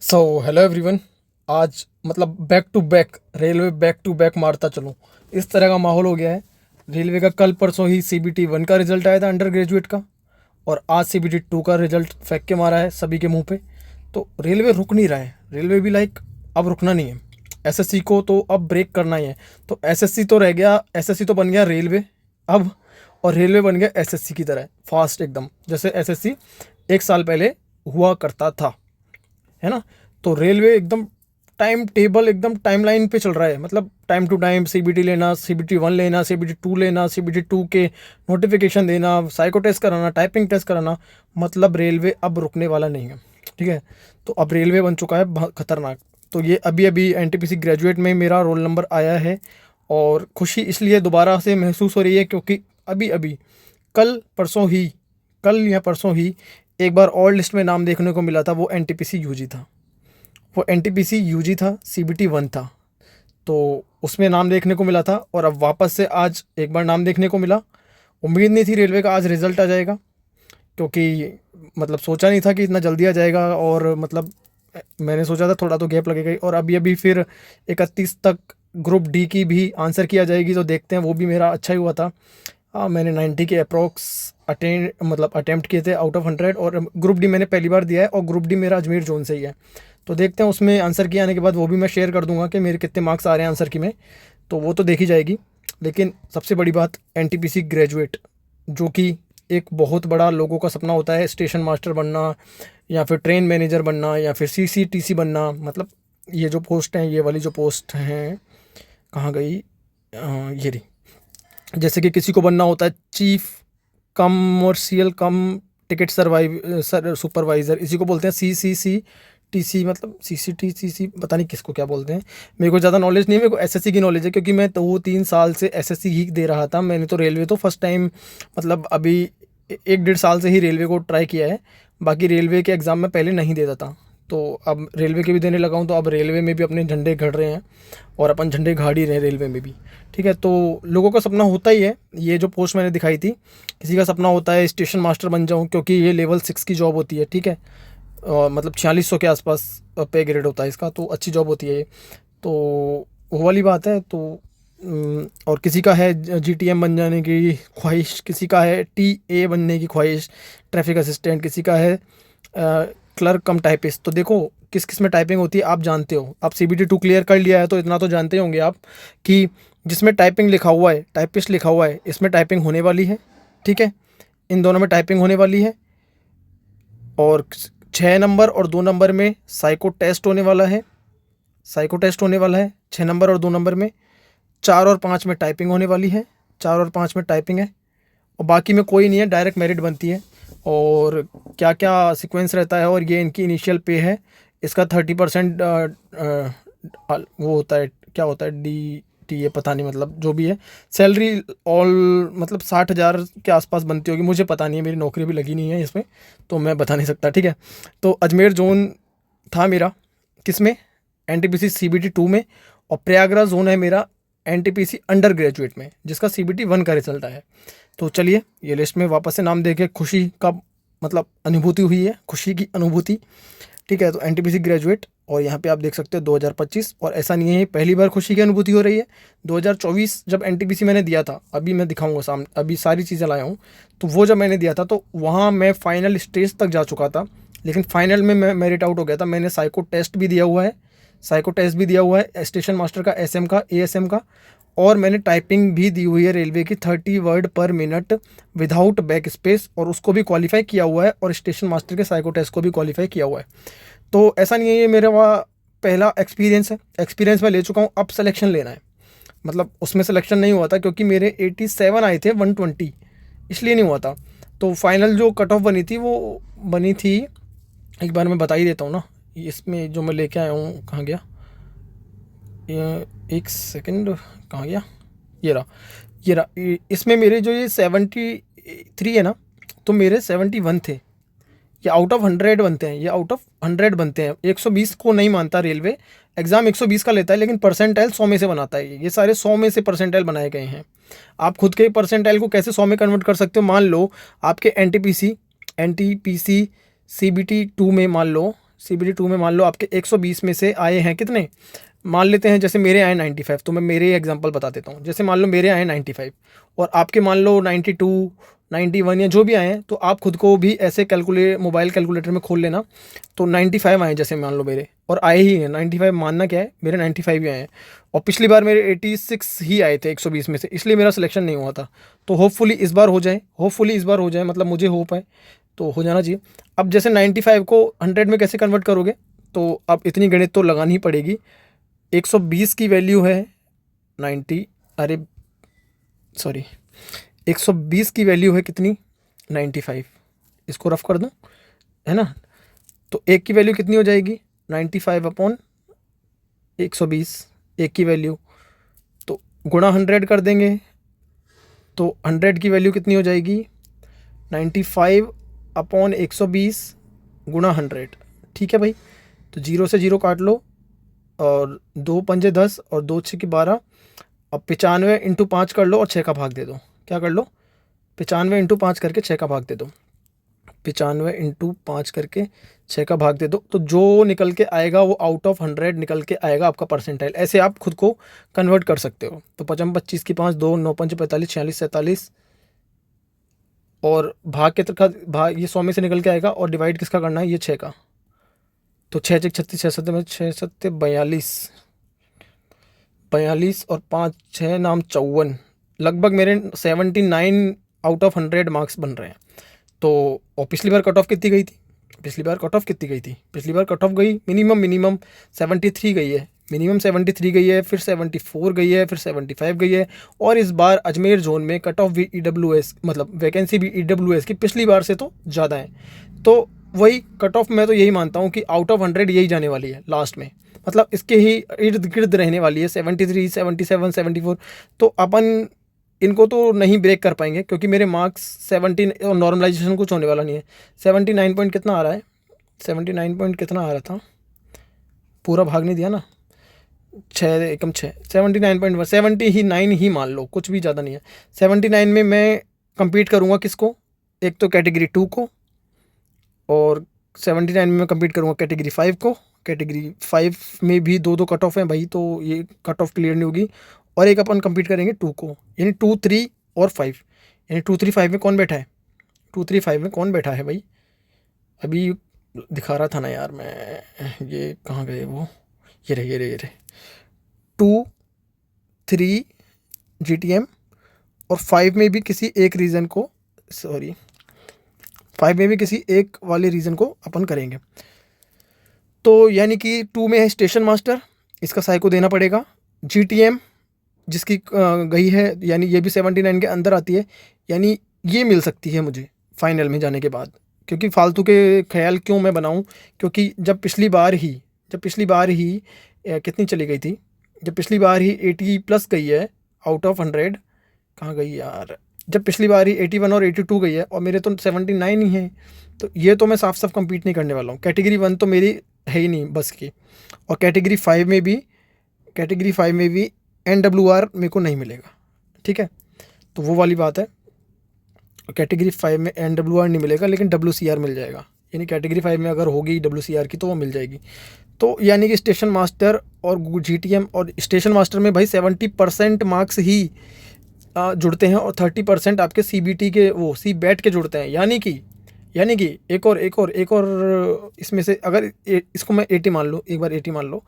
So hello everyone. आज मतलब back to back railway back to back मारता चलूँ, इस तरह का माहौल हो गया है। रेलवे का कल परसों ही सीबीटी 1 का रिजल्ट आया था अंडर ग्रेजुएट का, और आज सीबीटी 2 का रिजल्ट फेंक के मारा है सभी के मुंह पे। तो रेलवे रुक नहीं रहा है, रेलवे भी लाइक अब रुकना नहीं है। एसएससी को तो अब ब्रेक करना ही है। तो एसएससी तो रह गया, एसएससी तो बन गया रेलवे अब, और रेलवे बन गया एसएससी की तरह फास्ट एकदम, जैसे एसएससी एक साल पहले हुआ करता था, है ना। तो रेलवे एकदम टाइम टेबल एकदम टाइमलाइन पे चल रहा है, मतलब टाइम टू टाइम सीबीटी लेना, सीबीटी 1 लेना, सीबीटी 2 लेना, सीबीटी 2 के नोटिफिकेशन देना, साइको टेस्ट कराना, टाइपिंग टेस्ट कराना। मतलब रेलवे अब रुकने वाला नहीं है, ठीक है। तो अब रेलवे बन चुका है बहुत खतरनाक। तो ये अभी अभी एनटीपीसी ग्रेजुएट में मेरा रोल नंबर आया है, और खुशी इसलिए दोबारा से महसूस हो रही है क्योंकि अभी अभी कल या परसों ही एक बार और लिस्ट में नाम देखने को मिला था। वो एनटीपीसी यूजी था, वो एनटीपीसी यूजी था, सीबीटी 1 था। तो उसमें नाम देखने को मिला था, और अब वापस से आज एक बार नाम देखने को मिला। उम्मीद नहीं थी रेलवे का आज रिज़ल्ट आ जाएगा, क्योंकि मतलब सोचा नहीं था कि इतना जल्दी आ जाएगा। और मतलब मैंने सोचा था थोड़ा तो गैप लगेगा ही, और अभी अभी फिर 31 तक ग्रुप डी की भी आंसर किया जाएगी, तो देखते हैं। वो भी मेरा अच्छा ही हुआ था। मैंने 90 के अप्रॉक्स अटेम्प्ट किए थे आउट ऑफ 100, और ग्रुप डी मैंने पहली बार दिया है, और ग्रुप डी मेरा अजमेर जोन से ही है। तो देखते हैं उसमें आंसर की आने के बाद वो भी मैं शेयर कर दूंगा कि मेरे कितने मार्क्स आ रहे हैं आंसर की में, तो वो तो देखी जाएगी। लेकिन सबसे बड़ी बात एनटीपीसी ग्रेजुएट, जो कि एक बहुत बड़ा लोगों का सपना होता है, स्टेशन मास्टर बनना या फिर ट्रेन मैनेजर बनना या फिर सीसीटीसी बनना। मतलब ये जो पोस्ट हैं, ये वाली जो पोस्ट हैं, कहाँ गई, ये रही। जैसे कि किसी को बनना होता है चीफ कमर्शियल कम टिकट सुपरवाइज़र, इसी को बोलते हैं सीसीसी टीसी, मतलब सीसीटीसी, पता नहीं किसको क्या बोलते हैं। मेरे को ज़्यादा नॉलेज नहीं है, मेरे को एसएससी की नॉलेज है, क्योंकि मैं 2-3 साल से एसएससी ही दे रहा था। मैंने तो रेलवे तो फर्स्ट टाइम, मतलब अभी 1-1.5 साल से ही रेलवे को ट्राई किया है। बाकी रेलवे के एग्ज़ाम में पहले नहीं देता था, तो अब रेलवे के भी देने लगा हूँ। तो अब रेलवे में भी अपने झंडे गड़ रहे हैं, और अपन झंडे गाड़ ही रहे हैं रेलवे में भी, ठीक है। तो लोगों का सपना होता ही है, ये जो पोस्ट मैंने दिखाई थी, किसी का सपना होता है स्टेशन मास्टर बन जाऊँ, क्योंकि ये लेवल 6 की जॉब होती है, ठीक है। मतलब 4600 के आसपास पे ग्रेड होता है इसका, तो अच्छी जॉब होती है ये। तो वो वाली बात है। तो और किसी का है जीटीएम बन जाने की ख्वाहिश, किसी का है टीए बनने की ख्वाहिश, ट्रैफिक असिस्टेंट, किसी का है क्लर्क कम टाइपिस्ट। तो देखो किस किस में टाइपिंग होती है आप जानते हो। आप सीबीटी 2 क्लियर कर लिया है तो इतना तो जानते होंगे आप कि जिसमें टाइपिंग लिखा हुआ है, टाइपिस्ट लिखा हुआ है, इसमें टाइपिंग होने वाली है, ठीक है। इन दोनों में टाइपिंग होने वाली है, और 6 नंबर और 2 नंबर में साइको टेस्ट होने वाला है। साइको टेस्ट होने वाला है 6 नंबर और 2 नंबर में। 4 और 5 में टाइपिंग होने वाली है, 4 और 5 में टाइपिंग है, और बाकी में कोई नहीं है, डायरेक्ट मेरिट बनती है। और क्या क्या सीक्वेंस रहता है, और ये इनकी इनिशियल पे है। इसका 30% वो होता है, क्या होता है, डी टी, ये पता नहीं, मतलब जो भी है। सैलरी ऑल मतलब 60,000 के आसपास बनती होगी, मुझे पता नहीं है, मेरी नौकरी भी लगी नहीं है इसमें, तो मैं बता नहीं सकता, ठीक है। तो अजमेर जोन था मेरा किस में, एनटीपीसी सीबीटी 2 में, और प्रयागराज जोन है मेरा एनटीपीसी अंडर ग्रेजुएट में, जिसका सीबीटी 1 का रिजल्ट आया है। तो चलिए ये लिस्ट में वापस से नाम देके खुशी का मतलब अनुभूति हुई है, खुशी की अनुभूति, ठीक है। तो एनटीपीसी ग्रेजुएट, और यहाँ पे आप देख सकते हो 2025, और ऐसा नहीं है पहली बार खुशी की अनुभूति हो रही है। 2024 जब एनटीपीसी मैंने दिया था, अभी मैं दिखाऊंगा सामने, अभी सारी चीज़ें लाया हूँ। तो वो जब मैंने दिया था तो वहाँ मैं फाइनल स्टेज तक जा चुका था, लेकिन फाइनल में मैं मेरिट आउट हो गया था। मैंने साइको टेस्ट भी दिया हुआ है, साइको टेस्ट भी दिया हुआ है, स्टेशन मास्टर का, एसएम का, एएसएम का, और मैंने टाइपिंग भी दी हुई है रेलवे की 30 वर्ड पर मिनट विदाउट बैक स्पेस, और उसको भी क्वालिफाई किया हुआ है, और स्टेशन मास्टर के साइको टेस्ट को भी क्वालिफाई किया हुआ है। तो ऐसा नहीं है, ये मेरा वहाँ पहला एक्सपीरियंस है, एक्सपीरियंस मैं ले चुका हूँ। अब सिलेक्शन लेना है, मतलब उसमें सिलेक्शन नहीं हुआ था क्योंकि मेरे 87 आए थे 120, इसलिए नहीं हुआ था। तो फाइनल जो कट ऑफ बनी थी वो बनी थी, एक बार मैं बता ही देता हूँ ना। इसमें जो मैं लेके आया हूँ, कहाँ गया, एक सेकंड, कहाँ गया, ये रहा, ये रहा। इसमें मेरे जो ये 73 है ना, तो मेरे 71 थे। ये आउट ऑफ 100 बनते हैं, ये आउट ऑफ 100 बनते हैं। 120 को नहीं मानता रेलवे, एग्ज़ाम 120 का लेता है, लेकिन परसेंटाइल 100 में से बनाता है। ये सारे 100 में से परसेंटाइल बनाए गए हैं। आप खुद के परसेंटाइल को कैसे 100 में कन्वर्ट कर सकते हो। मान लो आपके एनटीपीसी सीबीटी 2 में मान लो CBT 2 में मान लो आपके 120 में से आए हैं कितने, मान लेते हैं जैसे मेरे आए 95, तो मैं मेरे एग्जांपल बता देता हूँ। जैसे मान लो मेरे आए 95 और आपके मान लो 92, 91 या जो भी आए हैं, तो आप खुद को भी ऐसे मोबाइल कैलकुलेटर में खोल लेना। तो 95 आए जैसे मान लो मेरे, और आए ही हैं 95, मानना क्या है मेरे 95 ही आए हैं। और पिछली बार मेरे 86 ही आए थे 120 में से, इसलिए मेरा सिलेक्शन नहीं हुआ था। तो होपफुली इस बार हो जाए, मतलब मुझे होप है, तो हो जाना चाहिए। अब जैसे 95 को 100 में कैसे कन्वर्ट करोगे, तो अब इतनी गणित तो लगानी ही पड़ेगी। 120 की वैल्यू है 90, अरे सॉरी, 120 की वैल्यू है कितनी, 95। इसको रफ कर दूं, है ना। तो एक की वैल्यू कितनी हो जाएगी, 95/120, एक की वैल्यू। तो गुणा 100 कर देंगे, तो 100 की वैल्यू कितनी हो जाएगी, 95/120 गुणा 100। ठीक है भाई, तो 0 से 0 काट लो, और 2 पंजे 10 और 2 6 12। अब 95 इंटू 5 कर लो और 6 का भाग दे दो। क्या कर लो, 95 इंटू 5 करके 6 का भाग दे दो। 95 इंटू 5 करके 6 का भाग दे दो, तो जो निकल के आएगा वो आउट ऑफ 100 निकल के आएगा आपका परसेंटाइल। ऐसे आप खुद को कन्वर्ट कर सकते हो। तो 55 25 की 5 2 9 5 45 46 47, और भाग के का भाग ये 100 में से निकल के आएगा, और डिवाइड किसका करना है, ये 6 का। तो 6 6 36 6 7 में 6 7 42, 42 और 5 6 नाम 54, लगभग मेरे 79 आउट ऑफ 100 मार्क्स बन रहे हैं। तो और पिछली बार कट ऑफ कितनी गई थी, पिछली बार कट ऑफ गई मिनिमम 73 गई है, मिनिमम 73 गई है, फिर 74 गई है, फिर 75 गई है। और इस बार अजमेर जोन में कट ऑफ भी EWS, मतलब वैकेंसी भी EWS की पिछली बार से तो ज़्यादा है। तो वही कट ऑफ, मैं तो यही मानता हूँ कि आउट ऑफ 100 यही जाने वाली है लास्ट में, मतलब इसके ही इर्द गिर्द रहने वाली है, 73 77 74। तो अपन इनको तो नहीं ब्रेक कर पाएंगे, क्योंकि मेरे मार्क्स 17 और नॉर्मलाइजेशन कुछ होने वाला नहीं है। 79 पॉइंट कितना आ रहा है, 79 पॉइंट कितना आ रहा था, पूरा भाग नहीं दिया ना, 6 एकम 6, 79 ही मान लो, कुछ भी ज़्यादा नहीं है। 79 में मैं compete करूँगा किसको, एक तो कैटेगरी 2 को, और 79 में मैं compete करूँगा कैटेगरी 5 को। कैटेगरी 5 में भी 2 कट ऑफ हैं भाई, तो ये कट ऑफ क्लियर नहीं होगी। और एक अपन compete करेंगे 2 को, यानी 2 3 और 5, यानी 2 3 5 में कौन बैठा है, 2 3 5 में कौन बैठा है भाई, अभी दिखा रहा था ना यार मैं, ये कहाँ गए वो, ये रहे 2 3 GTM, और 5 में भी किसी एक रीज़न को, 5 में भी किसी एक वाले रीज़न को अपन करेंगे। तो यानी कि 2 में है स्टेशन मास्टर, इसका साइको देना पड़ेगा। GTM जिसकी गई है, यानी ये भी 79 के अंदर आती है, यानी ये मिल सकती है मुझे फाइनल में जाने के बाद। क्योंकि फालतू के ख्याल क्यों मैं बनाऊं, क्योंकि जब पिछली बार ही कितनी चली गई थी, जब पिछली बार ही 80 प्लस गई है आउट ऑफ 100, कहाँ गई यार, जब पिछली बार ही 81 और 82 गई है, और मेरे तो 79 ही हैं। तो ये तो मैं साफ कम्पीट नहीं करने वाला हूँ। कैटेगरी 1 तो मेरी है ही नहीं बस की, और कैटेगरी 5 में भी NWR मेरे को नहीं मिलेगा। ठीक है, तो वो वाली बात है। कैटेगरी 5 में NWR नहीं मिलेगा, लेकिन WCR मिल जाएगा, यानी कैटेगरी 5 में अगर होगी WCR की तो वो मिल जाएगी। तो यानी कि स्टेशन मास्टर और GTM, और स्टेशन मास्टर में भाई 70% मार्क्स ही जुड़ते हैं, और 30% आपके CBT के वो CBAT के जुड़ते हैं। यानी कि एक और इसमें से अगर इसको मैं 80 मान लो, एक बार 80 मान लो,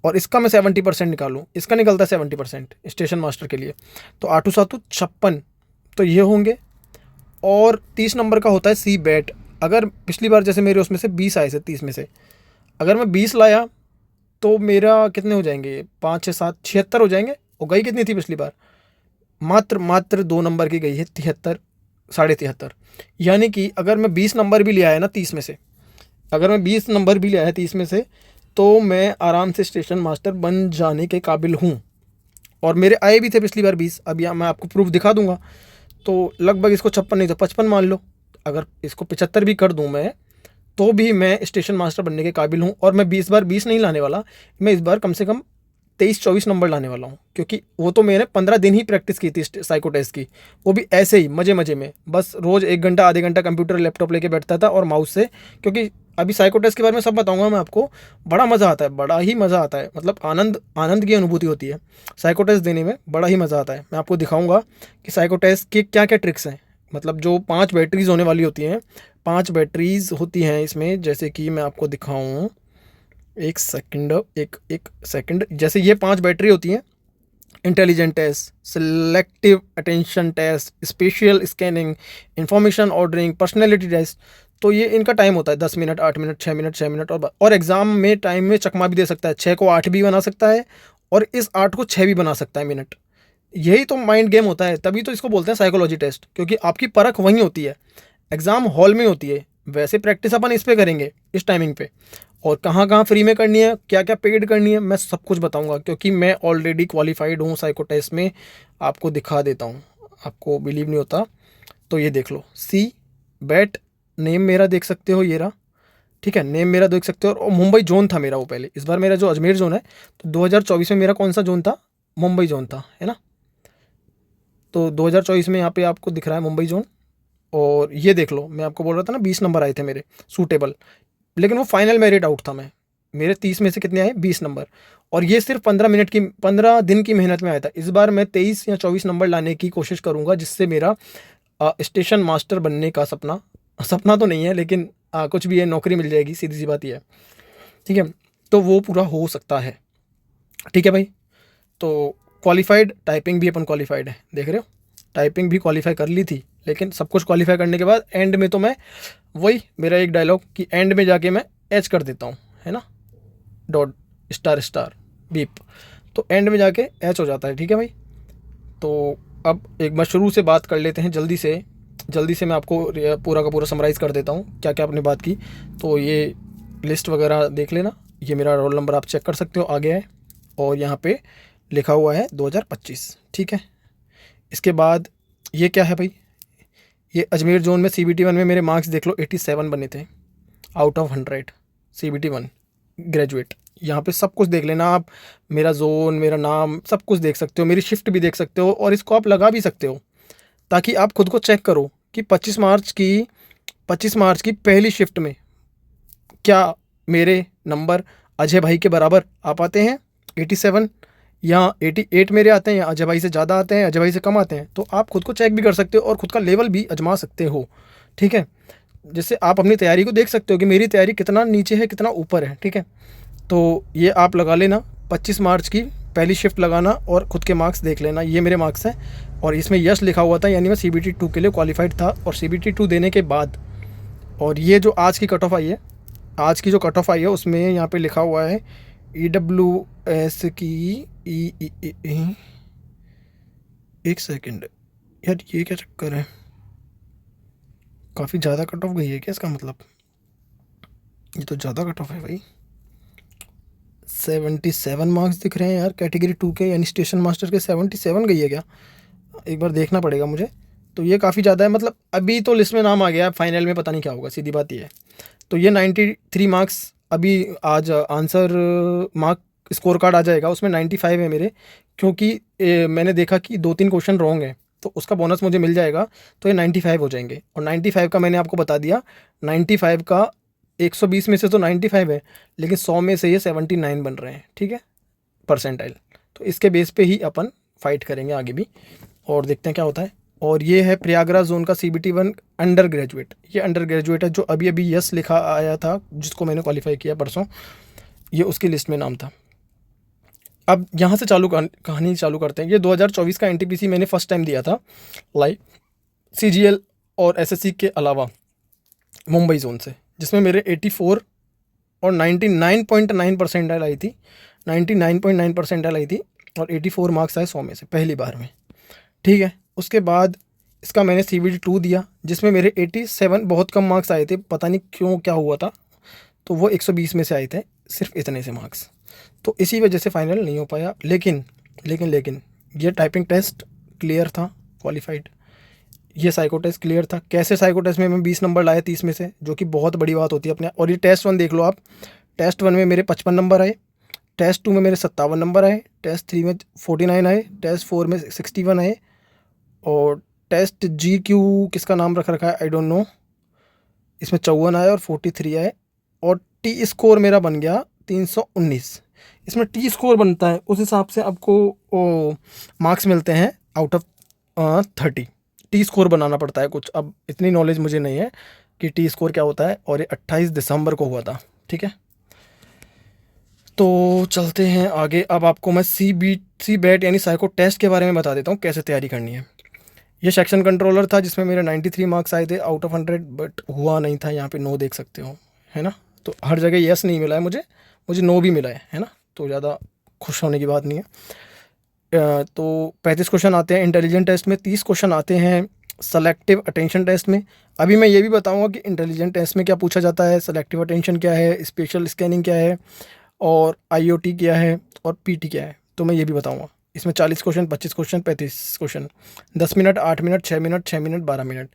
और इसका मैं 70% निकालूँ, इसका निकलता है 70% स्टेशन मास्टर के लिए, तो 8 7 56 तो ये होंगे। और 30 नंबर का होता है CBAT। अगर पिछली बार जैसे मेरे उसमें से 20 आए थे, 30 में से अगर मैं 20 लाया तो मेरा कितने हो जाएंगे, 5 6 7 76 हो जाएंगे। और गई कितनी थी पिछली बार, मात्र 2 नंबर की गई है, 73 73। यानी कि अगर मैं 20 नंबर भी ले आया ना 30 में से, अगर मैं 20 नंबर भी ले आया 30 में से, तो मैं आराम से स्टेशन मास्टर बन जाने के काबिल हूँ। और मेरे आए भी थे पिछली बार 20, अब यहाँ मैं आपको प्रूफ दिखा दूंगा। तो लगभग इसको 56 नहीं तो 55 मान लो, अगर इसको 75 भी कर दूँ मैं, तो भी मैं स्टेशन मास्टर बनने के काबिल हूँ। और मैं 20 बार 20 नहीं लाने वाला, मैं इस बार कम से कम 23-24 नंबर लाने वाला हूँ, क्योंकि वो तो मैंने 15 दिन ही प्रैक्टिस की थी साइको टेस्ट की, वो भी ऐसे ही मज़े मज़े में, बस रोज़ 1 घंटा आधे घंटा कंप्यूटर लैपटॉप लेके बैठता था और माउस से। क्योंकि अभी साइको टेस्ट के बारे में सब बताऊंगा मैं आपको। बड़ा मज़ा आता है, बड़ा ही मज़ा आता है, मतलब आनंद आनंद की अनुभूति होती है साइको टेस्ट देने में, बड़ा ही मज़ा आता है। मैं आपको दिखाऊंगा कि साइको टेस्ट के क्या क्या ट्रिक्स हैं। मतलब जो 5 बैटरीज होने वाली होती हैं, 5 बैटरीज होती हैं इसमें, जैसे कि मैं आपको दिखाऊं, एक सेकंड, एक सेकंड। जैसे ये 5 बैटरी होती हैं: intelligent test, selective attention test, spatial scanning, information ordering, personality test. तो ये इनका टाइम होता है 10 मिनट, 8 मिनट, 6 मिनट, 6 मिनट। और एग्ज़ाम में टाइम में चकमा भी दे सकता है, 6 को 8 भी बना सकता है और इस 8 को 6 भी बना सकता है मिनट। यही तो माइंड गेम होता है, तभी तो इसको बोलते हैं साइकोलॉजी टेस्ट, क्योंकि आपकी परख वहीं होती है, एग्ज़ाम हॉल में होती है। वैसे प्रैक्टिस अपन इस पे करेंगे, इस टाइमिंग पे। और कहाँ कहाँ फ्री में करनी है, क्या क्या पेड करनी है, मैं सब कुछ बताऊंगा, क्योंकि मैं ऑलरेडी क्वालिफाइड हूँ साइको टेस्ट में। आपको दिखा देता हूँ, आपको बिलीव नहीं होता तो ये देख लो, सी बैट नेम मेरा देख सकते हो, ये रहा, ठीक है, नेम मेरा देख सकते हो। और मुंबई जोन था मेरा वो पहले, इस बार मेरा जो अजमेर जोन है, तो 2024 में मेरा कौन सा जोन था, मुंबई जोन था, है ना। तो 2024 में यहाँ पे आपको दिख रहा है मुंबई जोन। और ये देख लो, मैं आपको बोल रहा था ना 20 नंबर आए थे मेरे सूटेबल, लेकिन वो फाइनल मेरिट आउट था मैं, मेरे 30 में से कितने आए, 20 नंबर। और ये सिर्फ 15 दिन की मेहनत में आया था। इस बार मैं 23 या 24 नंबर लाने की कोशिश करूँगा, जिससे मेरा स्टेशन मास्टर बनने का सपना, सपना तो नहीं है लेकिन कुछ भी है, नौकरी मिल जाएगी, सीधी सी बात ये है, ठीक है। तो वो पूरा हो सकता है, ठीक है भाई। तो क्वालिफाइड, टाइपिंग भी अपन क्वालिफाइड है, देख रहे हो, टाइपिंग भी क्वालिफाई कर ली थी। लेकिन सब कुछ क्वालिफाई करने के बाद एंड में तो मैं, वही मेरा एक डायलॉग कि एंड में जाके मैं एच कर देता हूँ, है ना, डॉट स्टार स्टार बीप, तो एंड में जाके एच हो जाता है, ठीक है भाई। तो अब एक बार शुरू से बात कर लेते हैं, जल्दी से मैं आपको पूरा का पूरा समराइज़ कर देता हूँ क्या क्या आपने बात की। तो ये लिस्ट वगैरह देख लेना, ये मेरा रोल नंबर आप चेक कर सकते हो, आ गया है और यहाँ पे लिखा हुआ है 2025, ठीक है। इसके बाद ये क्या है भाई, ये अजमेर जोन में CBT 1 में मेरे मार्क्स देख लो, 87 बने थे आउट ऑफ 100, CBT 1 ग्रेजुएट। यहाँ पे सब कुछ देख लेना आप, मेरा जोन, मेरा नाम, सब कुछ देख सकते हो, मेरी शिफ्ट भी देख सकते हो, और इसको आप लगा भी सकते हो ताकि आप खुद को चेक करो कि 25 मार्च की पहली शिफ्ट में क्या मेरे नंबर अजय भाई के बराबर आ पाते हैं, 87, या 88 मेरे आते हैं, या अजय भाई से ज़्यादा आते हैं, अजय भाई से कम आते हैं। तो आप खुद को चेक भी कर सकते हो और खुद का लेवल भी आजमा सकते हो, ठीक है। जिससे आप अपनी तैयारी को देख सकते हो कि मेरी तैयारी कितना नीचे है, कितना ऊपर है, ठीक है। तो ये आप लगा लेना, 25 मार्च की पहली शिफ्ट लगाना और खुद के मार्क्स देख लेना। ये मेरे मार्क्स हैं और इसमें यस लिखा हुआ था, यानी मैं CBT 2 के लिए क्वालिफाइड था। और CBT 2 देने के बाद, और ये जो आज की कट ऑफ आई है, आज की जो कट ऑफ आई है उसमें यहाँ पे लिखा हुआ है EWS की एक सेकंड यार, ये क्या चक्कर है, काफ़ी ज़्यादा कट ऑफ गई है क्या इसका मतलब, ये तो ज़्यादा कट ऑफ है भाई। 77 मार्क्स दिख रहे हैं यार कैटेगरी 2 के, यानी स्टेशन मास्टर के 77 गई है क्या, एक बार देखना पड़ेगा मुझे। तो ये काफ़ी ज़्यादा है, मतलब अभी तो लिस्ट में नाम आ गया, फाइनल में पता नहीं क्या होगा, सीधी बात ये है। तो ये 93 मार्क्स, अभी आज आंसर मार्क स्कोर कार्ड आ जाएगा, उसमें 95 है मेरे, क्योंकि मैंने देखा कि 2-3 क्वेश्चन रॉन्ग है, तो उसका बोनस मुझे मिल जाएगा, तो ये 95 हो जाएंगे। और 95 का मैंने आपको बता दिया, 95 का 120 में से तो 95 है, लेकिन 100 में से ये 79 बन रहे हैं, ठीक है, परसेंटाइल। तो इसके बेस पे ही अपन फाइट करेंगे आगे भी, और देखते हैं क्या होता है। और ये है प्रयागराज जोन का CBT 1 अंडर ग्रेजुएट, ये अंडर ग्रेजुएट है, जो अभी अभी यस लिखा आया था, जिसको मैंने क्वालिफाई किया परसों, ये उसकी लिस्ट में नाम था। अब यहाँ से कहानी चालू करते हैं। ये 2024 का NTPC मैंने फर्स्ट टाइम दिया था लाइव, CGL और SSC के अलावा मुंबई जोन से, जिसमें मेरे 84 और 99.9 परसेंटाइल आई थी, 99.9 परसेंटाइल आई थी, और 84 मार्क्स आए 100 में से पहली बार में, ठीक है। उसके बाद इसका मैंने CBT 2 दिया, जिसमें मेरे 87 बहुत कम मार्क्स आए थे, पता नहीं क्यों क्या हुआ था, तो वो 120 में से आए थे, सिर्फ इतने से मार्क्स, तो इसी वजह से फाइनल नहीं हो पाया। लेकिन ये टाइपिंग टेस्ट क्लियर था, क्वालिफाइड। ये साइको टेस्ट क्लियर था। कैसे साइको टेस्ट में मैं 20 नंबर लाया 30 में से, जो कि बहुत बड़ी बात होती है अपने। और ये टेस्ट 1 देख लो आप, टेस्ट 1 में मेरे 55 नंबर आए, टेस्ट 2 में मेरे 57 नंबर आए, टेस्ट 3 में 49 आए, टेस्ट 4 में 61 आए, और टेस्ट GQ किसका नाम रख रखा है आई डोंट नो, इसमें 54 आए और 43 आए, और टी स्कोर मेरा बन गया 319। इसमें टी स्कोर बनता है, उस हिसाब से आपको मार्क्स मिलते हैं आउट ऑफ 30। टी स्कोर बनाना पड़ता है कुछ, अब इतनी नॉलेज मुझे नहीं है कि टी स्कोर क्या होता है, और ये 28 दिसंबर को हुआ था। ठीक है, तो चलते हैं आगे। अब आपको मैं सी बैट यानी साइको टेस्ट के बारे में बता देता हूँ कैसे तैयारी करनी है। ये सेक्शन कंट्रोलर था जिसमें मेरे 93 मार्क्स आए थे आउट ऑफ 100, बट हुआ नहीं था, यहाँ पे नो देख सकते हो, है ना। तो हर जगह यस नहीं मिला है मुझे नो भी मिला है ना, तो ज़्यादा खुश होने की बात नहीं है। तो 35 क्वेश्चन आते हैं इंटेलिजेंट टेस्ट में, 30 क्वेश्चन आते हैं सेलेक्टिव अटेंशन टेस्ट में। अभी मैं ये भी बताऊंगा कि इंटेलिजेंट टेस्ट में क्या पूछा जाता है, सेलेक्टिव अटेंशन क्या है, स्पेशल स्कैनिंग क्या है, और IoT क्या है, और PT क्या है, तो मैं ये भी बताऊंगा। इसमें 40 question, 25 question, 35 question, 10 minute, 8 minute, 6 minute, 6 minute, 12 minute,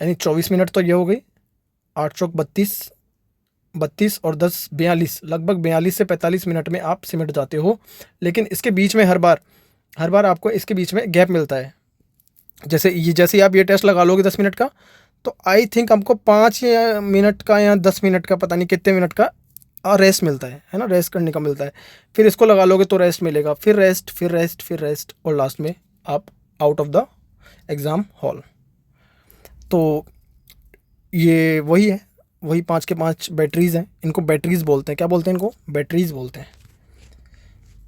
यानी 24 मिनट तो ये हो गई। 8 चौक 32, 32 और 10 42, लगभग 42 से 45 मिनट में आप सिमट जाते हो। लेकिन इसके बीच में हर बार आपको इसके बीच में गैप मिलता है। जैसे आप ये टेस्ट लगा लोगे 10 मिनट का, तो आई थिंक हमको 5 मिनट का या 10 मिनट का, पता नहीं कितने मिनट का रेस्ट मिलता है ना, रेस्ट करने का मिलता है। फिर इसको लगा लोगे तो रेस्ट मिलेगा, फिर रेस्ट, फिर रेस्ट, फिर रेस्ट, और लास्ट में आप out of the exam hall. तो ये वही 5 के 5 बैटरीज़ हैं, इनको बैटरीज़ बोलते हैं। क्या बोलते हैं इनको? बैटरीज़ बोलते हैं।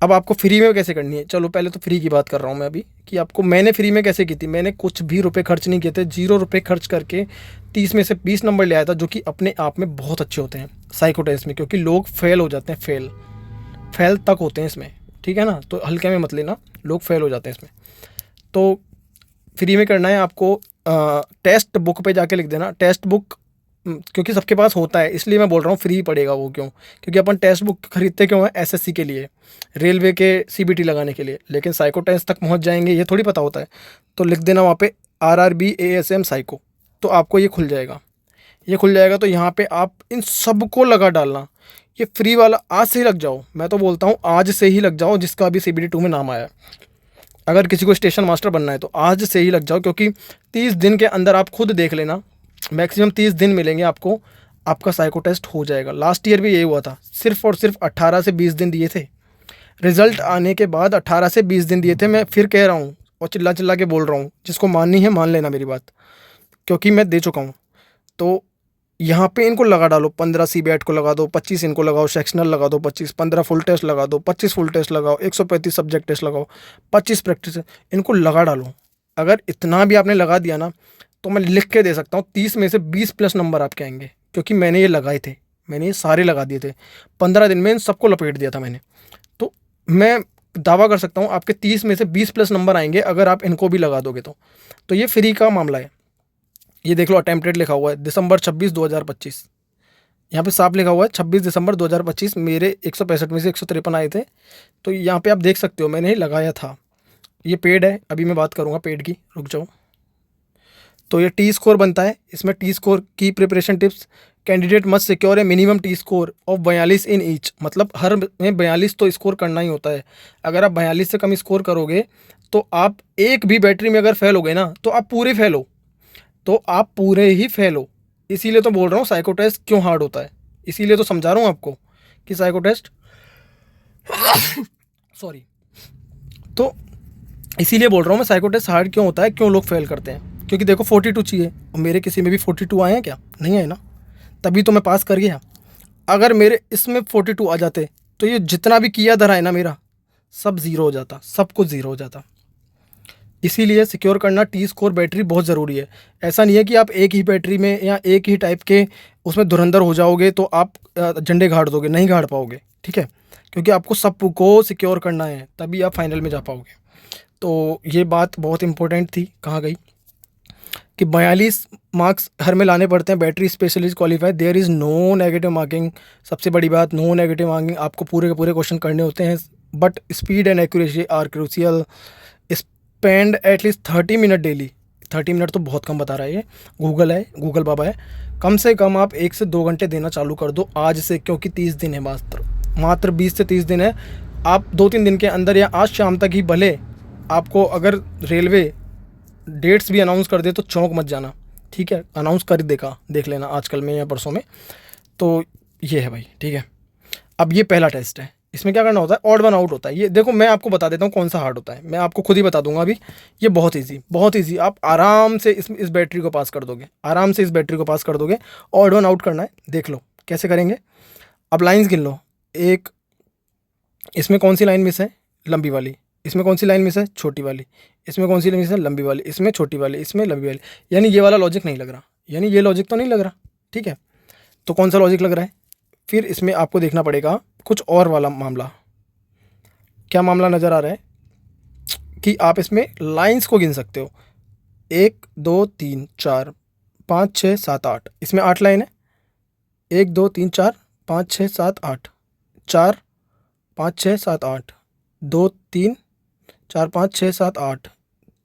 अब आपको फ्री में कैसे करनी है, चलो पहले तो फ्री की बात कर रहा हूँ मैं अभी, कि मैंने फ्री में कैसे की थी। मैंने कुछ भी रुपए खर्च नहीं किए थे, 0 रुपये खर्च करके 30 में से 20 नंबर ले आया था, जो कि अपने आप में बहुत अच्छे होते हैं साइको टेस्ट में, क्योंकि लोग फेल हो जाते हैं, फेल तक होते हैं इसमें, ठीक है ना। तो हल्के में मत लेना, लोग फेल हो जाते हैं इसमें। तो फ्री में करना है आपको, टेस्ट बुक पे जाके लिख देना टेस्ट बुक, क्योंकि सबके पास होता है, इसलिए मैं बोल रहा हूँ फ्री पड़ेगा वो। क्यों? क्योंकि अपन टेस्ट बुक खरीदते क्यों है? SSC के लिए, रेलवे के CBT लगाने के लिए, लेकिन साइको टेस्ट तक पहुँच जाएंगे ये थोड़ी पता होता है। तो लिख देना वहाँ पे RRB ASM साइको, तो आपको ये खुल जाएगा। तो यहाँ पे आप इन सबको लगा डालना। ये फ्री वाला आज से ही लग जाओ, मैं तो बोलता हूँ आज से ही लग जाओ, जिसका अभी CBT 2 में नाम आया। अगर किसी को स्टेशन मास्टर बनना है तो आज से ही लग जाओ, क्योंकि 30 दिन के अंदर आप खुद देख लेना, मैक्सिमम 30 दिन मिलेंगे आपको, आपका साइको टेस्ट हो जाएगा। लास्ट ईयर भी यही हुआ था, सिर्फ और सिर्फ 18 से 20 दिन दिए थे। रिजल्ट आने के बाद 18 से 20 दिन दिए थे। मैं फिर कह रहा हूँ और चिल्ला चिल्ला के बोल रहा हूँ, जिसको माननी है मान लेना मेरी बात, क्योंकि मैं दे चुका हूँ। तो यहाँ पे इनको लगा डालो, 15 CBAT को लगा दो, 25 इनको लगाओ, सेक्शनल लगा दो 25, 15 फुल टेस्ट लगा दो, 25 फुल टेस्ट लगाओ, 135 सब्जेक्ट टेस्ट लगाओ, 25 प्रैक्टिस, इनको लगा डालो। अगर इतना भी आपने लगा दिया ना, तो मैं लिख के दे सकता हूँ 30 में से 20 प्लस नंबर आपके आएंगे, क्योंकि मैंने ये लगाए थे, मैंने ये सारे लगा दिए थे 15 दिन में, इन सबको लपेट दिया था मैंने। तो मैं दावा कर सकता हूँ आपके 30 में से 20 प्लस नंबर आएंगे अगर आप इनको भी लगा दोगे तो ये फ्री का मामला है। ये देख लो, अटेम्प्टेड लिखा हुआ है दिसंबर 26 2025, यहाँ पे साफ लिखा हुआ है 26 दिसंबर 2025। मेरे 165 में से 153 आए थे, तो यहाँ पे आप देख सकते हो मैंने लगाया था। ये पेड है, अभी मैं बात करूँगा पेड की, रुक जाओ। तो ये टी स्कोर बनता है, इसमें टी स्कोर की preparation tips, candidate must secure A minimum T score of 42 in each, मतलब हर में 42 तो स्कोर करना ही होता है। अगर आप 42 से कम स्कोर करोगे तो आप एक भी बैटरी में अगर फेल हो गए ना, तो आप पूरे फेल हो, ही फेल हो। इसीलिए तो बोल रहा हूँ साइको टेस्ट क्यों हार्ड होता है, इसीलिए तो समझा रहा हूँ आपको कि साइको टेस्ट सॉरी, तो इसीलिए बोल रहा हूँ मैं साइको टेस्ट हार्ड क्यों होता है, क्यों लोग फेल करते हैं। क्योंकि देखो 42 चाहिए, और मेरे किसी में भी 42 आए हैं क्या? नहीं आए ना, तभी तो मैं पास कर गया। अगर मेरे इसमें 42 आ जाते तो ये जितना भी किया धरा है ना मेरा, सब ज़ीरो हो जाता, सब कुछ ज़ीरो हो जाता। इसीलिए सिक्योर करना टी स्कोर बैटरी बहुत ज़रूरी है। ऐसा नहीं है कि आप एक ही बैटरी में या एक ही टाइप के उसमें धुरंधर हो जाओगे तो आप झंडे गाड़ दोगे, नहीं गाड़ पाओगे, ठीक है। क्योंकि आपको सबको सिक्योर करना है, तभी आप फाइनल में जा पाओगे। तो ये बात बहुत इंपॉर्टेंट थी, कहाँ गई, कि 42 मार्क्स हर में लाने पड़ते हैं battery specialist qualify, there is no negative marking. सबसे बड़ी बात, नो नेगेटिव मार्किंग, आपको पूरे के पूरे क्वेश्चन करने होते हैं, but speed and accuracy are crucial. Spend at least 30 minute daily, 30 minute तो बहुत कम बता रहा है ये, गूगल बाबा है। कम से कम आप 1 से 2 घंटे देना चालू कर दो आज से, क्योंकि 30 दिन है मात्र 20 से 30 दिन है। आप 2-3 दिन के अंदर या आज शाम तक ही भले आपको अगर रेलवे डेट्स भी अनाउंस कर दे तो चौंक मत जाना, ठीक है। अनाउंस कर देगा, देख लेना आजकल में या परसों में। तो ये है भाई, ठीक है। अब ये पहला टेस्ट है, इसमें क्या करना होता है, ऑड वन आउट होता है। ये देखो मैं आपको बता देता हूँ कौन सा हार्ड होता है, मैं आपको खुद ही बता दूंगा अभी। ये बहुत ईजी, बहुत ईजी, आप आराम से इस बैटरी को पास कर दोगे, आराम से इस बैटरी को पास कर दोगे। ऑड वन आउट करना है, देख लो कैसे करेंगे। अब लाइन्स गिन लो, एक इसमें कौन सी लाइन मिस है, लंबी वाली। इसमें कौन सी लाइन मिस है, छोटी वाली। इसमें कौन सी लाइन मिस है, लंबी वाली। इसमें छोटी वाली, इसमें लंबी वाली। यानी ये वाला लॉजिक नहीं लग रहा, यानी ये लॉजिक तो नहीं लग रहा, ठीक है। तो कौन सा लॉजिक लग रहा है, फिर इसमें आपको देखना पड़ेगा कुछ और वाला मामला। क्या मामला नज़र आ रहा है कि आप इसमें लाइंस को गिन सकते हो, 1 2 3 4 5 6 7 8। इसमें 8 लाइन है, 1 2 3 4 5 6 7 8, 4 5 6 7 8, 2 3 4 5 6 7 8,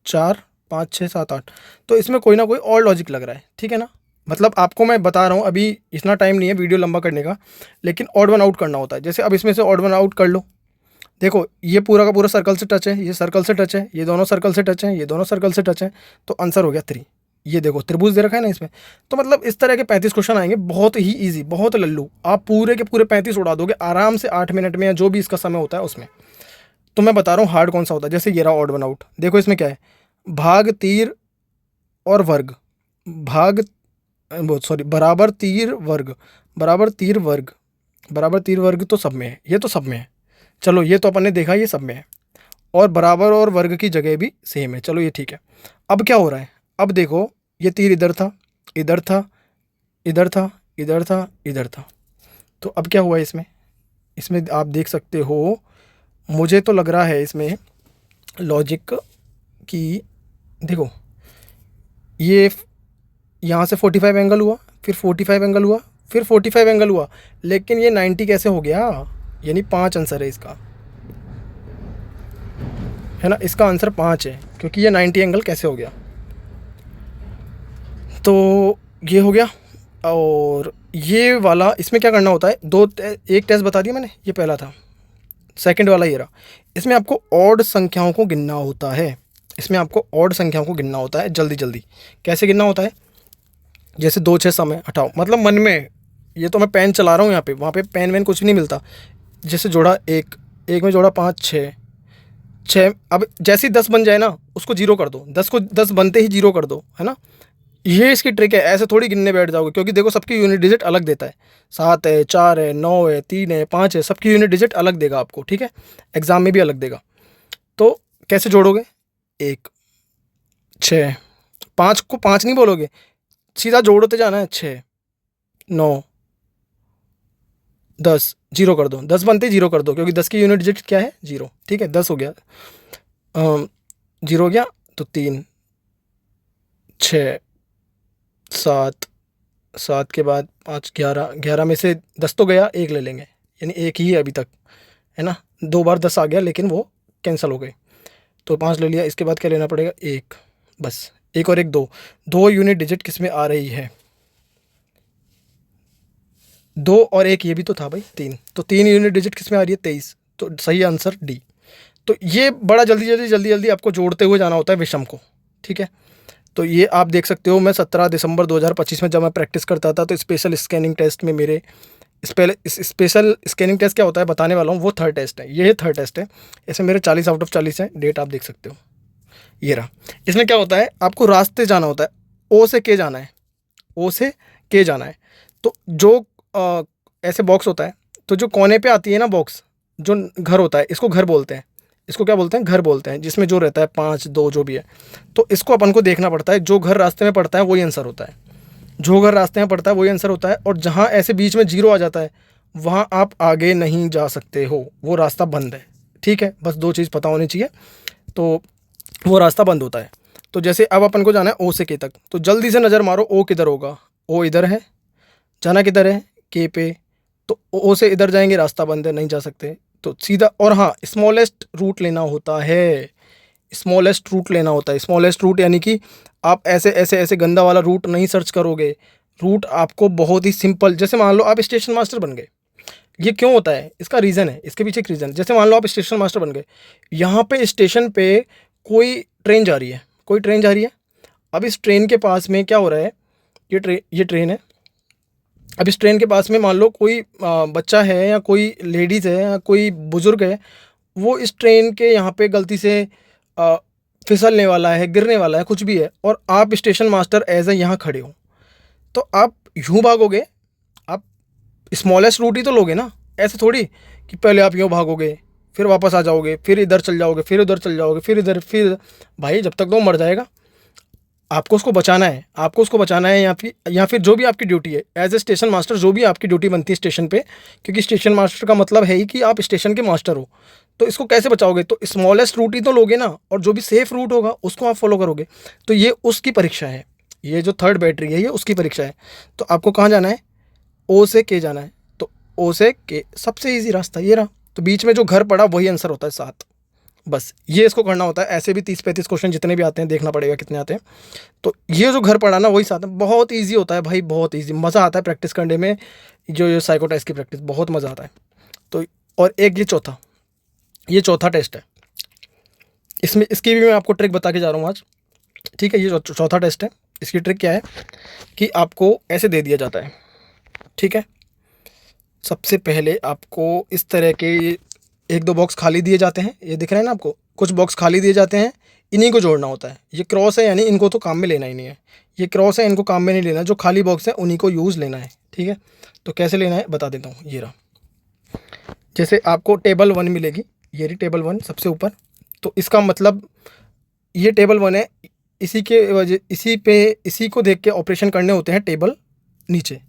4 5 6 7 8। तो इसमें कोई ना कोई और लॉजिक लग रहा है, ठीक है ना। मतलब आपको मैं बता रहा हूँ, अभी इतना टाइम नहीं है वीडियो लंबा करने का, लेकिन ऑड वन आउट करना होता है। जैसे अब इसमें से ऑड वन आउट कर लो, देखो ये पूरा का पूरा सर्कल से टच है, ये सर्कल से टच है, ये दोनों सर्कल से टच है, ये दोनों सर्कल से टच है, तो आंसर हो गया 3। ये देखो त्रिभुज दे रखा है ना इसमें। तो मतलब इस तरह के 35 क्वेश्चन आएंगे, बहुत ही इजी, बहुत लल्लू। आप पूरे के पूरे 35 उड़ा दोगे आराम से 8 मिनट में, या जो भी इसका समय होता है उसमें। तो मैं बता रहा हूँ हार्ड कौन सा होता है। जैसे ये रहा ऑड वन आउट, देखो इसमें क्या है, भाग तीर और वर्ग, भाग सॉरी बराबर तीर वर्ग, बराबर तीर वर्ग, बराबर तीर वर्ग तो सब में है, ये तो सब में है। चलो ये तो अपन ने देखा, ये सब में है। और बराबर और वर्ग की जगह भी सेम है, चलो ये ठीक है। अब क्या हो रहा है, अब देखो ये तीर इधर था, इधर था, इधर था, इधर था, इधर था। तो अब क्या हुआ इसमें, इसमें आप देख सकते हो, मुझे तो लग रहा है इसमें लॉजिक की, देखो ये यहाँ से 45 एंगल हुआ, फिर 45 एंगल हुआ, फिर 45 एंगल हुआ, लेकिन ये 90 कैसे हो गया, यानी 5 आंसर है इसका, है ना। इसका आंसर 5 है, क्योंकि ये 90 एंगल कैसे हो गया। तो ये हो गया। और ये वाला इसमें क्या करना होता है, एक टेस्ट बता दिया मैंने, ये पहला था। सेकंड वाला ये रहा, इसमें आपको ऑड संख्याओं को गिनना होता है। इसमें आपको ऑड संख्याओं को गिनना होता है जल्दी जल्दी। कैसे गिनना होता है, जैसे 2 6 समय हटाओ, मतलब मन में, ये तो मैं पेन चला रहा हूँ यहाँ पे, वहाँ पे पेन वैन कुछ नहीं मिलता। जैसे जोड़ा 1, 1 में जोड़ा 5 6 6। अब जैसे ही 10 बन जाए ना, उसको 0 कर दो, 10 को 10 बनते ही 0 कर दो, है ना। ये इसकी ट्रिक है, ऐसे थोड़ी गिनने बैठ जाओगे, क्योंकि देखो सबकी यूनिट डिजिट अलग देता है। 7 है, 4 है, 9 है, 3 है, 5 है, सबकी यूनिट डिजिट अलग देगा आपको, ठीक है। एग्जाम में भी अलग देगा। तो कैसे जोड़ोगे, 1 6, 5 को 5 नहीं बोलोगे, सीधा जोड़ते जाना है, 6 9 10, 0 कर दो, 10 बनते 0 कर दो, क्योंकि 10 की यूनिट डिजिट क्या है, 0, ठीक है। 10 हो गया, 0 हो गया, तो 3 6 7, 7 के बाद 5 11, 11 में से 10 तो गया, 1 ले लेंगे, यानी 1 ही है अभी तक, है ना। 2 बार 10 आ गया, लेकिन वो कैंसिल हो गए, तो 5 ले लिया। इसके बाद क्या लेना पड़ेगा, 1, बस 1 और 1 2, 2 यूनिट डिजिट किस में आ रही है, 2 और 1, ये भी तो था भाई 3, तो 3 यूनिट डिजिट किस में आ रही है, 23। तो सही आंसर डी। तो ये बड़ा जल्दी जल्दी जल्दी जल्दी आपको जोड़ते हुए जाना होता है विषम को, ठीक है। तो ये आप देख सकते हो, मैं 17 दिसंबर 2025 में जब मैं प्रैक्टिस करता था, तो स्पेशल स्कैनिंग टेस्ट में मेरे स्पेशल स्कैनिंग टेस्ट क्या होता है बताने वाला हूँ, वो थर्ड टेस्ट है, ये थर्ड टेस्ट है। ऐसे मेरे 40 आउट ऑफ 40 है, डेट आप देख सकते हो, ये रहा। इसमें क्या होता है, आपको रास्ते जाना होता है, ओ से के जाना है, ओ से के जाना है। तो जो ऐसे बॉक्स होता है, तो जो कोने पे आती है ना बॉक्स, जो घर होता है, इसको घर बोलते हैं, इसको क्या बोलते हैं, घर बोलते हैं, जिसमें जो रहता है 5 2 जो भी है। तो इसको अपन को देखना पड़ता है, जो घर रास्ते में पड़ता है वही आंसर होता है, जो घर रास्ते में पड़ता है वही आंसर होता है। और जहाँ ऐसे बीच में 0 आ जाता है, वहाँ आप आगे नहीं जा सकते हो, वो रास्ता बंद है, ठीक है। बस 2 चीज़ पता होनी चाहिए, तो वो रास्ता बंद होता है। तो जैसे अब अपन को जाना है ओ से के तक, तो जल्दी से नज़र मारो, ओ किधर होगा, ओ इधर है, जाना किधर है, के पे, तो ओ से इधर जाएंगे, रास्ता बंद है, नहीं जा सकते, तो सीधा। और हाँ, स्मॉलेस्ट रूट लेना होता है, स्मॉलेस्ट रूट लेना होता है। स्मॉलेस्ट रूट यानी कि आप ऐसे ऐसे ऐसे गंदा वाला रूट नहीं सर्च करोगे, रूट आपको बहुत ही सिंपल, जैसे मान लो आप स्टेशन मास्टर बन गए, ये क्यों होता है, इसका रीज़न है, इसके पीछे एक रीज़न। जैसे मान लो आप स्टेशन मास्टर बन गए, यहाँ पे स्टेशन पे कोई ट्रेन जा रही है, कोई ट्रेन जा रही है। अब इस ट्रेन के पास में क्या हो रहा है, ये ट्रेन है। अब इस ट्रेन के पास में मान लो कोई बच्चा है या कोई लेडीज़ है या कोई बुज़ुर्ग है, वो इस ट्रेन के यहाँ पे गलती से अ, फिसलने वाला है, गिरने वाला है, कुछ भी है, और आप स्टेशन मास्टर एज़ अ यहाँ खड़े हो, तो आप यूँ भागोगे, आप स्मॉलेस्ट रूट ही तो लोगे ना। ऐसे थोड़ी कि पहले आप यूँ भागोगे, फिर वापस आ जाओगे, फिर इधर चल जाओगे, फिर उधर चल जाओगे, फिर इधर, फिर भाई जब तक तो वो मर जाएगा। आपको उसको बचाना है, आपको उसको बचाना है, या फिर जो भी आपकी ड्यूटी है एज ए स्टेशन मास्टर, जो भी आपकी ड्यूटी बनती है स्टेशन पे, क्योंकि स्टेशन मास्टर का मतलब है ही कि आप स्टेशन के मास्टर हो। तो इसको कैसे बचाओगे, तो स्मॉलेस्ट रूट ही तो लोगे ना, और जो भी सेफ रूट होगा उसको आप फॉलो करोगे। तो ये उसकी परीक्षा है, ये जो थर्ड बैटरी है ये उसकी परीक्षा है। तो आपको कहाँ जाना है, ओ से के जाना है। तो ओ से के सबसे ईजी रास्ता ये रहा, तो बीच में जो घर पड़ा वही आंसर होता है 7। बस ये इसको करना होता है। ऐसे भी 30-35 क्वेश्चन जितने भी आते हैं, देखना पड़ेगा कितने आते हैं। तो ये जो घर पड़ा ना वही साथ में, बहुत ईजी होता है भाई, बहुत ईजी, मज़ा आता है प्रैक्टिस करने में। जो ये साइको टेस्ट की प्रैक्टिस बहुत मज़ा आता है। तो और एक ये चौथा टेस्ट है, इसमें इसकी भी मैं आपको ट्रिक बता के जा रहा हूँ आज। ठीक है, ये चौथा टेस्ट है। इसकी ट्रिक क्या है कि आपको ऐसे दे दिया जाता है, ठीक है। सबसे पहले आपको इस तरह के 1-2 बॉक्स खाली दिए जाते हैं, ये दिख रहे हैं ना आपको, कुछ बॉक्स खाली दिए जाते हैं, इन्हीं को जोड़ना होता है। ये क्रॉस है यानी इनको तो काम में लेना ही नहीं है, ये क्रॉस है इनको काम में नहीं लेना, जो खाली बॉक्स है उन्हीं को यूज़ लेना है, ठीक है। तो कैसे लेना है बता देता हूँ, ये रहा। जैसे आपको टेबल 1 मिलेगी, ये रही टेबल 1 सबसे ऊपर, तो इसका मतलब ये टेबल 1 है, इसी को देख के ऑपरेशन करने होते हैं टेबल नीचे,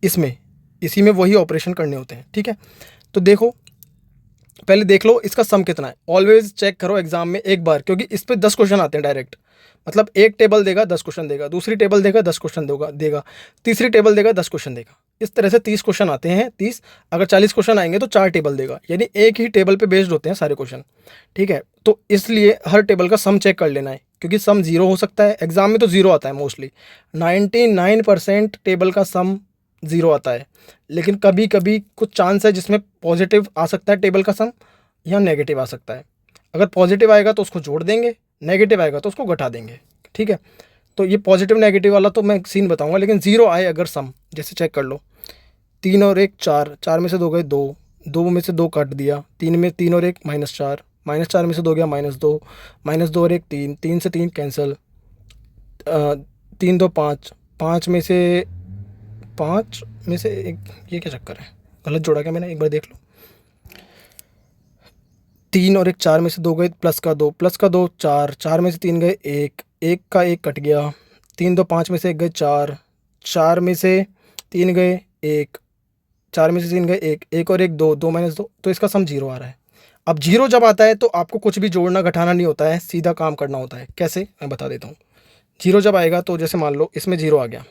इसी में वही ऑपरेशन करने होते हैं, ठीक है। तो देखो, पहले देख लो इसका सम कितना है। ऑलवेज चेक करो एग्जाम में एक बार, क्योंकि इस पे 10 क्वेश्चन आते हैं डायरेक्ट। मतलब एक टेबल देगा 10 क्वेश्चन देगा, दूसरी टेबल देगा 10 क्वेश्चन देगा, तीसरी टेबल देगा 10 क्वेश्चन देगा। इस तरह से 30 क्वेश्चन आते हैं, 30। अगर 40 क्वेश्चन आएंगे तो 4 टेबल देगा, यानी एक ही टेबल पे बेस्ड होते हैं सारे क्वेश्चन, ठीक है। तो इसलिए हर टेबल का सम चेक कर लेना है, क्योंकि सम जीरो हो सकता है। एग्जाम में तो जीरो आता है मोस्टली, 99% टेबल का सम ज़ीरो आता है। लेकिन कभी कभी कुछ चांस है जिसमें पॉजिटिव आ सकता है टेबल का सम, या नेगेटिव आ सकता है। अगर पॉजिटिव आएगा तो उसको जोड़ देंगे, नेगेटिव आएगा तो उसको घटा देंगे, ठीक है। तो ये पॉजिटिव नेगेटिव वाला तो मैं सीन बताऊंगा, लेकिन ज़ीरो आए अगर सम, जैसे चेक कर लो, 3 और 1 4, 4 में से 2 गए 2, 2 में से 2 काट दिया, 3 में 3 और 1 -4, -4 में से 2 गया -2, -2 और 1 3, 3 से 3 कैंसिल, 3 2 5, 5 में से एक, ये क्या चक्कर है, गलत जोड़ा क्या मैंने, एक बार देख लो। 3 और 1 4 में से 2 गए, प्लस का 2, 4, 4 में से 3 गए 1, 1 का 1 कट गया, 3 2 5 में से 1 गए 4, 4 में से 3 गए 1, 4 में से 3 गए 1, 1 और 1 2, 2 - 2, तो इसका सम जीरो आ रहा है। अब जीरो जब आता है तो आपको कुछ भी जोड़ना घटाना नहीं होता है, सीधा काम करना होता है। कैसे, मैं बता देता हूँ। जीरो जब आएगा तो जैसे मान लो इसमें जीरो आ गया,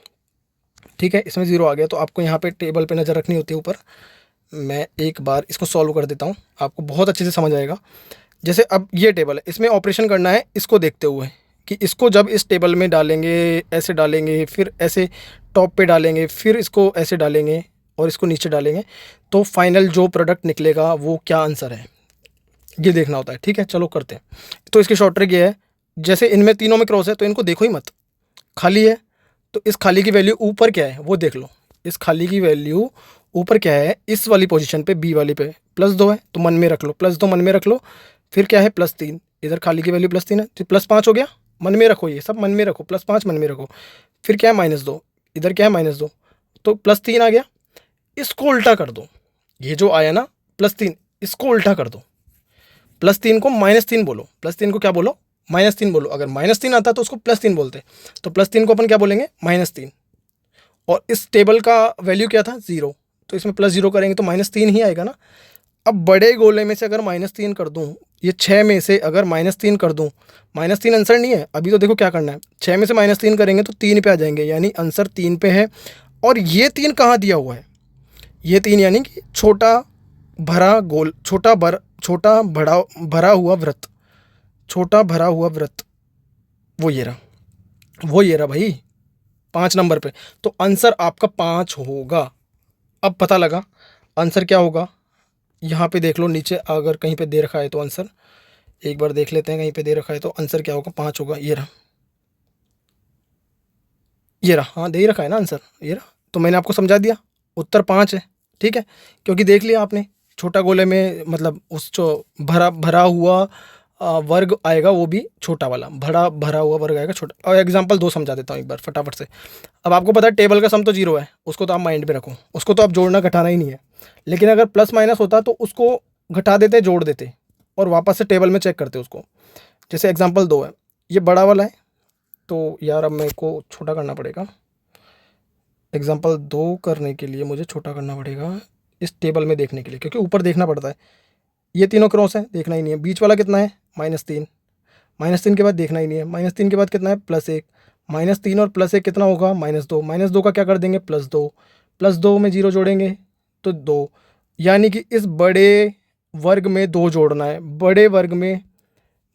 ठीक है, इसमें ज़ीरो आ गया, तो आपको यहाँ पे टेबल पे नज़र रखनी होती है ऊपर। मैं एक बार इसको सॉल्व कर देता हूँ, आपको बहुत अच्छे से समझ आएगा। जैसे अब ये टेबल है, इसमें ऑपरेशन करना है इसको देखते हुए, कि इसको जब इस टेबल में डालेंगे, ऐसे डालेंगे, फिर ऐसे टॉप पे डालेंगे, फिर इसको ऐसे डालेंगे और इसको नीचे डालेंगे, तो फाइनल जो प्रोडक्ट निकलेगा वो क्या आंसर है, ये देखना होता है, ठीक है। चलो करते हैं। तो इसकी शॉर्ट ट्रिक ये है, जैसे इनमें तीनों में क्रॉस है तो इनको देखो ही मत, खाली है, तो इस खाली की वैल्यू ऊपर क्या है वो देख लो। इस खाली की वैल्यू ऊपर क्या है, इस वाली पोजीशन पे, बी वाली पे +2 है, तो मन में रख लो, +2 मन में रख लो। फिर क्या है, +3, इधर खाली की वैल्यू +3 है, तो +5 हो गया, मन में रखो, ये सब मन में रखो, +5 मन में रखो। फिर क्या है, -2, इधर क्या है, -2, तो +3 आ गया। इसको उल्टा कर दो, ये जो आया ना +3, इसको उल्टा कर दो, +3 को -3 बोलो, +3 को क्या बोलो, -3 बोलो। अगर -3 आता तो उसको +3 बोलते, तो +3 को अपन क्या बोलेंगे, -3। और इस टेबल का वैल्यू क्या था, 0, तो इसमें +0 करेंगे तो -3 ही आएगा ना। अब बड़े गोले में से अगर -3 कर दूं, ये 6 में से अगर -3 कर दूं, -3 आंसर नहीं है अभी, तो देखो क्या करना है, 6 में से -3 करेंगे तो 3 पे आ जाएंगे, यानी आंसर 3 पे है। और ये 3 कहाँ दिया हुआ है, ये 3 यानी कि छोटा भरा गोल, छोटा भरा भरा हुआ वृत्त, छोटा भरा हुआ वृत्त, वो ये रहा भाई, 5 नंबर पे। तो आंसर आपका 5 होगा। अब पता लगा, आंसर क्या होगा, यहाँ पे देख लो नीचे अगर कहीं पे दे रखा है तो आंसर एक बार देख लेते हैं, कहीं पे दे रखा है तो आंसर क्या होगा, 5 होगा। ये रहा, ये रहा, हाँ दे ही रखा है ना आंसर, ये रहा। तो मैंने आपको समझा दिया, उत्तर 5 है, ठीक है। क्योंकि देख लिया आपने, छोटा गोले में मतलब उस जो भरा भरा हुआ वर्ग आएगा वो भी छोटा वाला, भरा भरा हुआ वर्ग आएगा छोटा। और एग्जांपल 2 समझा देता हूँ एक बार फटाफट से। अब आपको पता है टेबल का सम तो 0 है, उसको तो आप माइंड में रखो, उसको तो आप जोड़ना घटाना ही नहीं है। लेकिन अगर प्लस माइनस होता तो उसको घटा देते, जोड़ देते और वापस से टेबल में चेक करते उसको। जैसे एग्जाम्पल 2 है, ये बड़ा वाला है, तो यार अब मेरे को छोटा करना पड़ेगा। एग्जाम्पल 2 करने के लिए मुझे छोटा करना पड़ेगा इस टेबल में देखने के लिए, क्योंकि ऊपर देखना पड़ता है। ये तीनों क्रॉस है, देखना ही नहीं है। बीच वाला कितना है, -3, -3 के बाद देखना ही नहीं है। -3 के बाद कितना है, +1, -3 और +1 कितना होगा, -2। -2 का क्या कर देंगे, +2, +2 में 0 जोड़ेंगे तो 2। यानी कि इस बड़े वर्ग में 2 जोड़ना है, बड़े वर्ग में,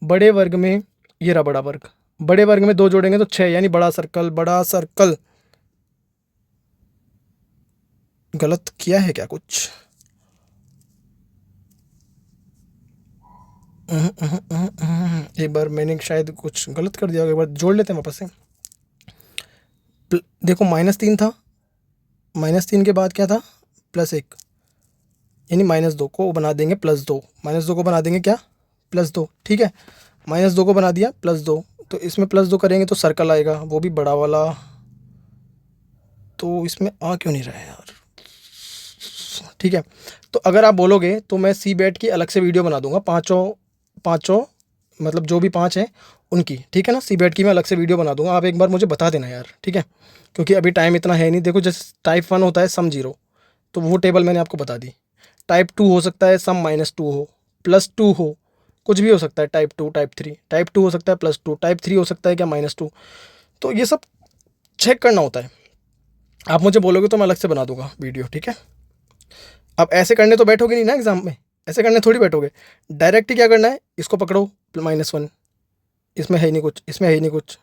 बड़े वर्ग में, ये रहा बड़ा वर्ग, बड़े वर्ग में 2 जोड़ेंगे तो 6, यानी बड़ा सर्कल, बड़ा सर्कल। गलत किया है क्या कुछ, एक बार मैंने शायद कुछ गलत कर दिया होगा, एक बार जोड़ लेते हैं वापस से। देखो -3 था, -3 के बाद क्या था, +1, यानी -2 को बना देंगे +2, -2 को बना देंगे क्या, +2, ठीक है। -2 को बना दिया +2, तो इसमें +2 करेंगे तो सर्कल आएगा, वो भी बड़ा वाला। तो इसमें आ क्यों नहीं रहा है यार, ठीक है। तो अगर आप बोलोगे तो मैं सी बैट की अलग से वीडियो बना दूंगा, पाँचों मतलब जो भी 5 हैं उनकी, ठीक है ना। सी बैट की मैं अलग से वीडियो बना दूंगा, आप एक बार मुझे बता देना यार, ठीक है। क्योंकि अभी टाइम इतना है नहीं। देखो जैसे टाइप 1 होता है सम 0, तो वो टेबल मैंने आपको बता दी। टाइप 2 हो सकता है सम -2 हो, +2 हो, कुछ भी हो सकता है। टाइप 2, टाइप 3, टाइप 2 हो सकता है +2, टाइप 3 हो सकता है क्या, -2। तो ये सब चेक करना होता है। आप मुझे बोलोगे तो मैं अलग से बना दूंगा वीडियो, ठीक है। अब ऐसे करने तो बैठोगे नहीं ना एग्जाम में, ऐसे करने थोड़ी बैठोगे। डायरेक्ट ही क्या करना है, इसको पकड़ो -1, इसमें है ही नहीं कुछ, इसमें है ही नहीं कुछ,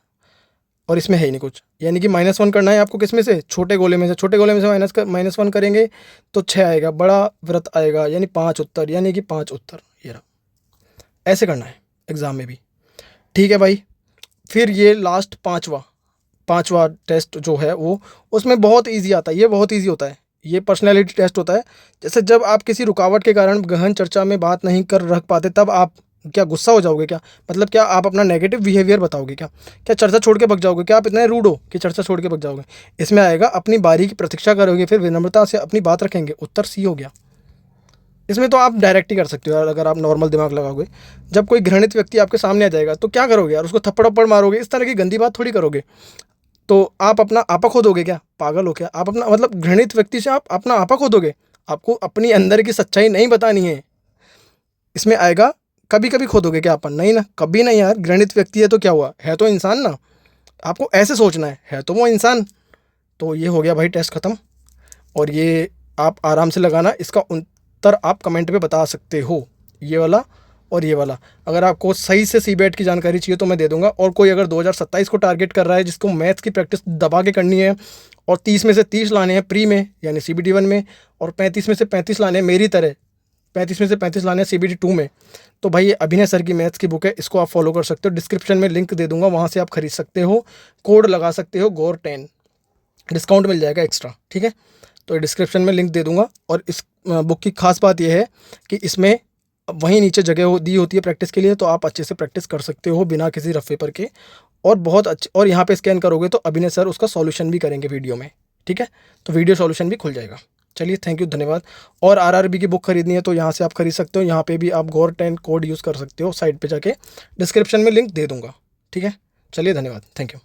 और इसमें है ही नहीं कुछ। यानी कि -1 करना है आपको, किस में से, छोटे गोले में से। छोटे गोले में से -1 करेंगे तो 6 आएगा, बड़ा व्रत आएगा, यानी 5 उत्तर, यानी कि 5 उत्तर। ये रहा, ऐसे करना है एग्ज़ाम में भी, ठीक है भाई। फिर ये लास्ट पाँचवा टेस्ट जो है वो, उसमें बहुत ईजी आता है, ये बहुत ईजी होता है। ये पर्सनैलिटी टेस्ट होता है। जैसे जब आप किसी रुकावट के कारण गहन चर्चा में बात नहीं कर रख पाते, तब आप क्या गुस्सा हो जाओगे क्या, मतलब क्या आप अपना नेगेटिव बिहेवियर बताओगे क्या, क्या चर्चा छोड़ के भग जाओगे, क्या आप इतने रूड हो कि चर्चा छोड़ के भग जाओगे। इसमें आएगा अपनी बारी की प्रतीक्षा करोगे, फिर विनम्रता से अपनी बात रखेंगे, उत्तर सी हो गया। इसमें तो आप डायरेक्ट ही कर सकते हो यार, अगर आप नॉर्मल दिमाग लगाओगे। जब कोई घृणित व्यक्ति आपके सामने आ जाएगा तो क्या करोगे यार, उसको थप्पड़ वप्पड़ मारोगे, इस तरह की गंदी बात थोड़ी करोगे। तो आप अपना आपा खो दोगे क्या, पागल हो क्या आप, अपना मतलब घृणित व्यक्ति से आप अपना आपा खो दोगे। आपको अपनी अंदर की सच्चाई नहीं बतानी है। इसमें आएगा कभी कभी खो दोगे क्या अपन, नहीं ना, कभी नहीं यार। घृणित व्यक्ति है तो क्या हुआ, है तो इंसान ना। आपको ऐसे सोचना है तो वो इंसान। तो ये हो गया भाई टेस्ट ख़त्म। और ये आप आराम से लगाना, इसका उत्तर आप कमेंट पे बता सकते हो, ये वाला और ये वाला। अगर आपको सही से सीबेट की जानकारी चाहिए तो मैं दे दूंगा। और कोई अगर 2027 को टारगेट कर रहा है, जिसको मैथ्स की प्रैक्टिस दबा के करनी है और 30 में से 30 लाने हैं प्री में यानी CBT 1 में, और 35 में से 35 लाने हैं मेरी तरह, 35 में से 35 लाने हैं CBT 2 में, तो भाई ये अभिनय सर की मैथ्स की बुक है, इसको आप फॉलो कर सकते हो। डिस्क्रिप्शन में लिंक दे दूंगा, वहाँ से आप खरीद सकते हो, कोड लगा सकते हो GOR10, डिस्काउंट मिल जाएगा एक्स्ट्रा, ठीक है। तो डिस्क्रिप्शन में लिंक दे दूंगा। और इस बुक की खास बात यह है कि इसमें वहीं नीचे जगह दी होती है प्रैक्टिस के लिए, तो आप अच्छे से प्रैक्टिस कर सकते हो बिना किसी रफ पेपर के, और बहुत अच्छे। और यहाँ पे स्कैन करोगे तो अभिनय सर उसका सॉल्यूशन भी करेंगे वीडियो में, ठीक है। तो वीडियो सॉल्यूशन भी खुल जाएगा। चलिए, थैंक यू, धन्यवाद। और RRB की बुक खरीदनी है तो यहाँ से आप खरीद सकते हो। यहाँ पे भी आप GOR10 कोड यूज़ कर सकते हो, साइट पे जाके डिस्क्रिप्शन में लिंक दे दूँगा, ठीक है। चलिए, धन्यवाद, थैंक यू।